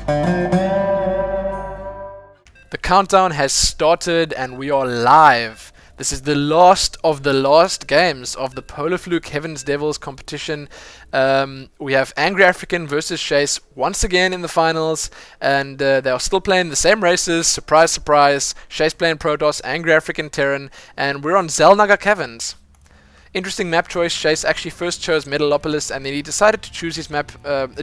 The countdown has started and we are live. This is the last of the last games of the PolarfluKe Heavens Devils competition. We have Angry African versus Shase once again in the finals, and they are still playing the same races. Surprise, surprise. Shase playing Protoss, Angry African Terran, and we're on Xel'Naga Caverns. Interesting map choice. Shase actually first chose Metalopolis, and then he decided to choose his map,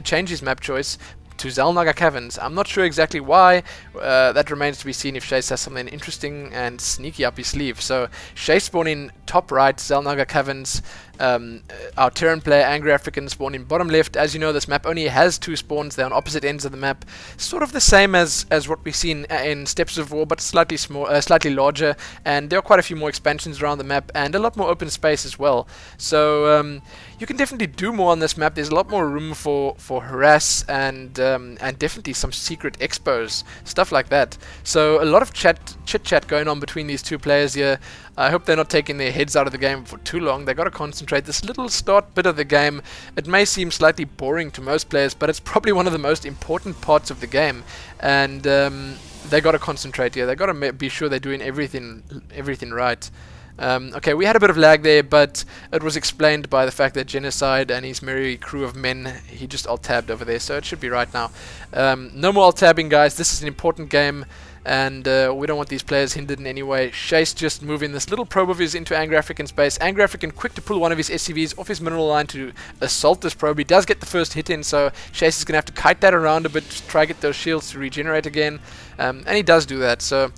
change his map choice to Xel'Naga Caverns. I'm not sure exactly why. That remains to be seen if Shase has something interesting and sneaky up his sleeve. So Shase spawned in top right, Xel'Naga Caverns. Our Terran player Angry African spawned in bottom left. As you know, this map only has two spawns. They're on opposite ends of the map, sort of the same as what we've seen in Steps of War, but slightly slightly larger. And there are quite a few more expansions around the map and a lot more open space as well. So you can definitely do more on this map. There's a lot more room for harass and definitely some secret expos, stuff like that. So a lot of chit chat going on between these two players here. I hope they're not taking their heads out of the game for too long. They've got to concentrate. This little start bit of the game, it may seem slightly boring to most players, but it's probably one of the most important parts of the game. And they got to concentrate here. They got to be sure they're doing everything right. Okay, we had a bit of lag there, but it was explained by the fact that Genocide and his merry crew of men, he just alt-tabbed over there, so it should be right now. No more alt-tabbing, guys. This is an important game, and we don't want these players hindered in any way. Shase just moving this little probe of his into Angry African space. Angry African quick to pull one of his SCVs off his mineral line to assault this probe. He does get the first hit in, so Shase is going to have to kite that around a bit to try to get those shields to regenerate again, and he does do that, so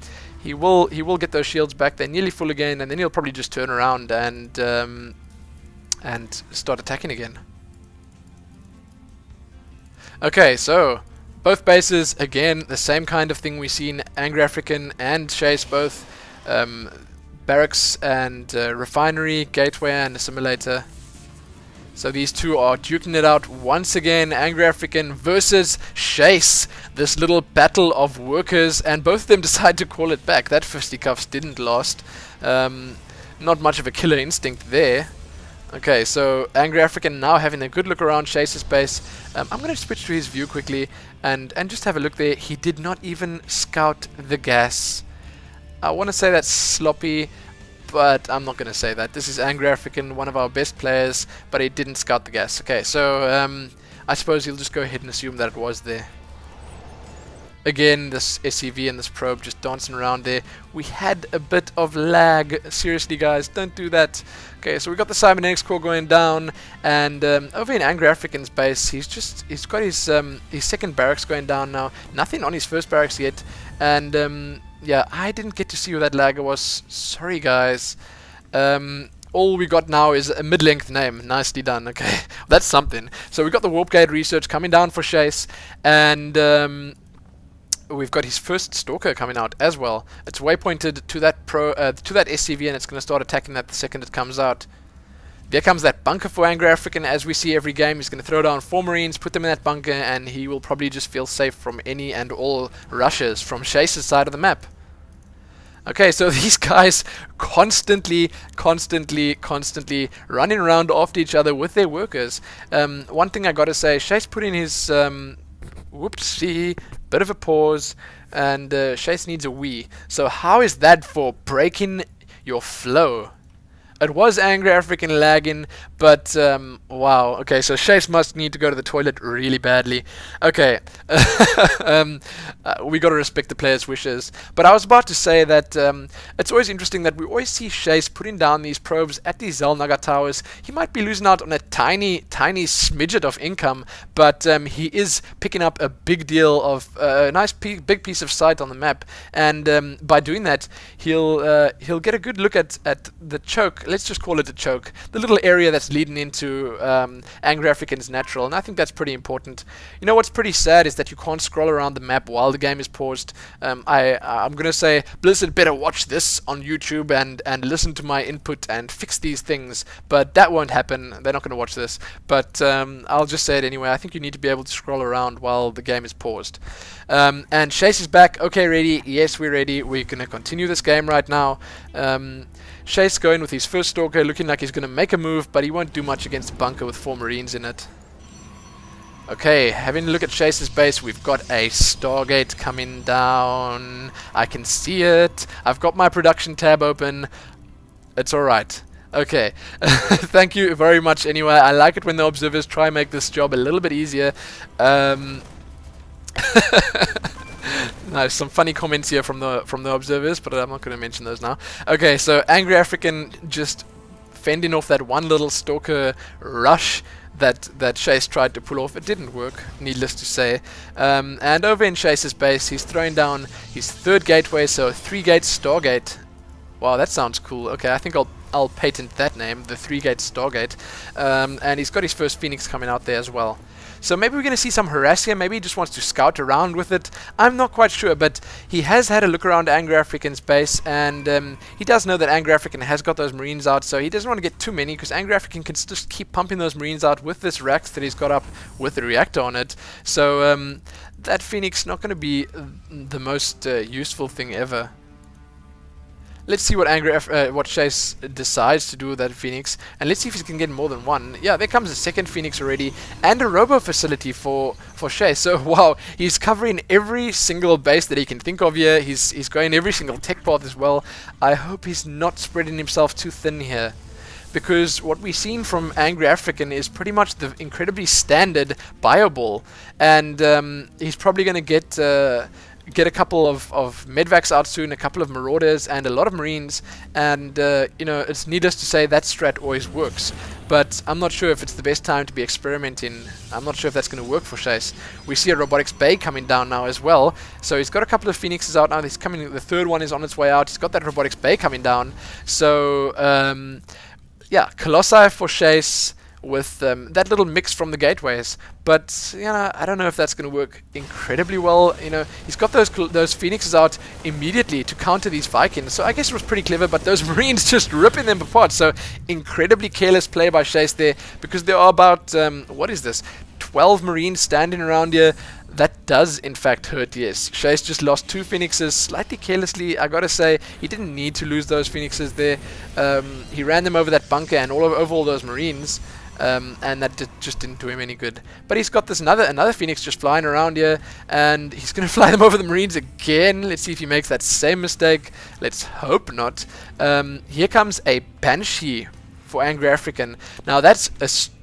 he will get those shields back. They're nearly full again, and then he'll probably just turn around and start attacking again. Okay, so both bases, again, the same kind of thing we've seen Angry African and Shase both. Barracks and refinery, gateway and assimilator. So these two are duking it out once again. Angry African versus Shase. This little battle of workers, and both of them decide to call it back. That fisticuffs didn't last. Not much of a killer instinct there. Okay, so Angry African now having a good look around Shase's base. I'm going to switch to his view quickly and just have a look there. He did not even scout the gas. I want to say that's sloppy, but I'm not going to say that. This is Angry African, one of our best players, but he didn't scout the gas. Okay, so I suppose he'll just go ahead and assume that it was there. Again, this SCV and this probe just dancing around there. We had a bit of lag. Seriously, guys, don't do that. Okay, so we got the cybernetics core going down, and over in Angry African's base, he's got his second barracks going down now. Nothing on his first barracks yet, and yeah, I didn't get to see where that lagger was. Sorry, guys. All we got now is a mid-length name. Nicely done. Okay, that's something. So we got the warp gate research coming down for Shase, and we've got his first stalker coming out as well. It's waypointed to that SCV, and it's going to start attacking that the second it comes out. There comes that bunker for Angry African. As we see every game, he's going to throw down 4 Marines, put them in that bunker, and he will probably just feel safe from any and all rushes from Shase's side of the map. Okay, so these guys constantly running around after each other with their workers. One thing I gotta say, Shase put in his whoopsie, bit of a pause, and Shase needs a wee. So how is that for breaking your flow? It was Angry African lagging, but wow. Okay, so Shase must need to go to the toilet really badly. Okay, we got to respect the player's wishes. But I was about to say that it's always interesting that we always see Shase putting down these probes at these Xel'Naga towers. He might be losing out on a tiny smidget of income, but he is picking up a big deal of a nice big piece of sight on the map, and by doing that, he'll get a good look at the choke. Let's just call it a choke, the little area that's leading into Angry African's natural, and I think that's pretty important. You know what's pretty sad is that you can't scroll around the map while the game is paused. I'm gonna say Blizzard better watch this on YouTube and listen to my input and fix these things, but that won't happen. They're not gonna watch this, but I'll just say it anyway. I think you need to be able to scroll around while the game is paused. And Shase is back. Okay, ready? Yes, we're ready. We're gonna continue this game right now. Shase going with his first stalker, looking like he's going to make a move, but he won't do much against a bunker with 4 Marines in it. Okay, having a look at Shase's base, we've got a Stargate coming down. I can see it. I've got my production tab open. It's alright. Okay, thank you very much anyway. I like it when the observers try and make this job a little bit easier. Nice, some funny comments here from the observers, but I'm not going to mention those now. Okay, so Angry African just fending off that one little stalker rush that Shase tried to pull off. It didn't work, needless to say. And over in Shase's base, he's throwing down his third gateway, so 3-gate Stargate. Wow, that sounds cool. Okay, I think I'll patent that name, the 3-gate Stargate. And he's got his first Phoenix coming out there as well. So maybe we're going to see some harass here. Maybe he just wants to scout around with it. I'm not quite sure, but he has had a look around Angry African's base, and he does know that Angry African has got those Marines out, so he doesn't want to get too many, because Angry African can just keep pumping those Marines out with this Rax that he's got up with the reactor on it. So that Phoenix not going to be the most useful thing ever. Let's see what what Shase decides to do with that Phoenix, and let's see if he can get more than one. Yeah, there comes a second Phoenix already, and a robo facility for Shase. So wow, he's covering every single base that he can think of here. He's going every single tech path as well. I hope he's not spreading himself too thin here, because what we've seen from Angry African is pretty much the incredibly standard Bioball, and he's probably going to get a couple of medvacs out soon, a couple of marauders, and a lot of marines, and you know, it's needless to say that strat always works, but I'm not sure if it's the best time to be experimenting. I'm not sure if that's going to work for Shase. We see a robotics bay coming down now as well, so he's got a couple of Phoenixes out now. He's coming, the third one is on its way out. He's got that robotics bay coming down, so yeah, Colossi for Shase with that little mix from the gateways, but you know, I don't know if that's going to work incredibly well. You know, he's got those Phoenixes out immediately to counter these Vikings, so I guess it was pretty clever, but those Marines just ripping them apart. So incredibly careless play by Shase there, because there are about what is this, 12 Marines standing around here. That does in fact hurt, yes. Shase just lost 2 Phoenixes slightly carelessly. I gotta say, he didn't need to lose those Phoenixes there. He ran them over that bunker and over all those Marines. And that just didn't do him any good. But he's got this another Phoenix just flying around here, and he's going to fly them over the Marines again. Let's see if he makes that same mistake. Let's hope not. Here comes a Banshee for Angry African. Now that's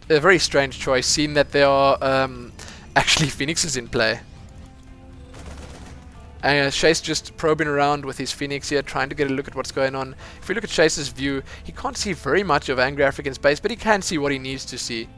a very strange choice, seeing that there are actually Phoenixes in play. And Shase just probing around with his Phoenix here, trying to get a look at what's going on. If we look at Shase's view, he can't see very much of Angry African's base, but he can see what he needs to see.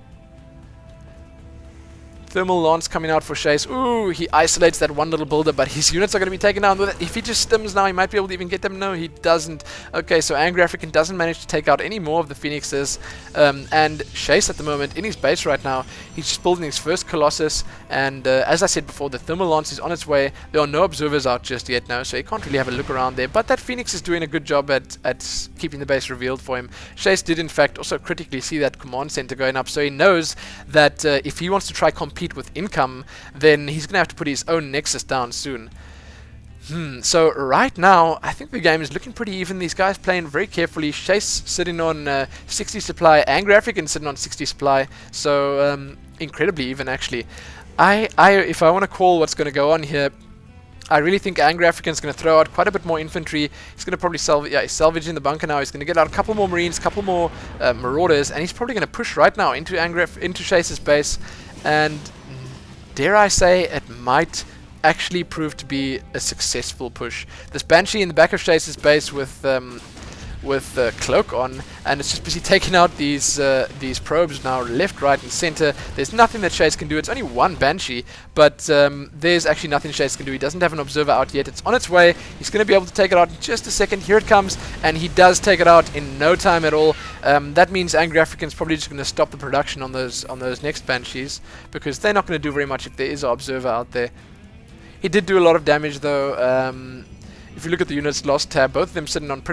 Thermal Lance coming out for Shase. Ooh, he isolates that one little builder, but his units are going to be taken down with it. If he just stims now, he might be able to even get them. No, he doesn't. Okay, so Angry African doesn't manage to take out any more of the Phoenixes. And Shase at the moment, in his base right now, he's just building his first Colossus. And as I said before, the Thermal Lance is on its way. There are no observers out just yet now, so he can't really have a look around there. But that Phoenix is doing a good job at keeping the base revealed for him. Shase did, in fact, also critically see that command center going up, so he knows that if he wants to try compete with income, then he's gonna have to put his own nexus down soon. So right now I think the game is looking pretty even. These guys playing very carefully. Shase sitting on 60 supply, Angry African sitting on 60 supply, so incredibly even actually. If I want to call what's going to go on here, I really think Angry African's going to throw out quite a bit more infantry. He's going to probably he's salvaging the bunker now. He's going to get out a couple more Marines, a couple more Marauders, and he's probably going to push right now into Shase's base. And dare I say, it might actually prove to be a successful push. This Banshee in the back of Shase's base with Cloak on, and it's just busy taking out these probes now, left, right, and center. There's nothing that Shase can do. It's only one Banshee, but there's actually nothing Shase can do. He doesn't have an observer out yet. It's on its way. He's going to be able to take it out in just a second. Here it comes, and he does take it out in no time at all. That means Angry African's probably just going to stop the production on those next Banshees, because they're not going to do very much if there is an observer out there. He did do a lot of damage though. If you look at the units lost tab, both of them sitting on pretty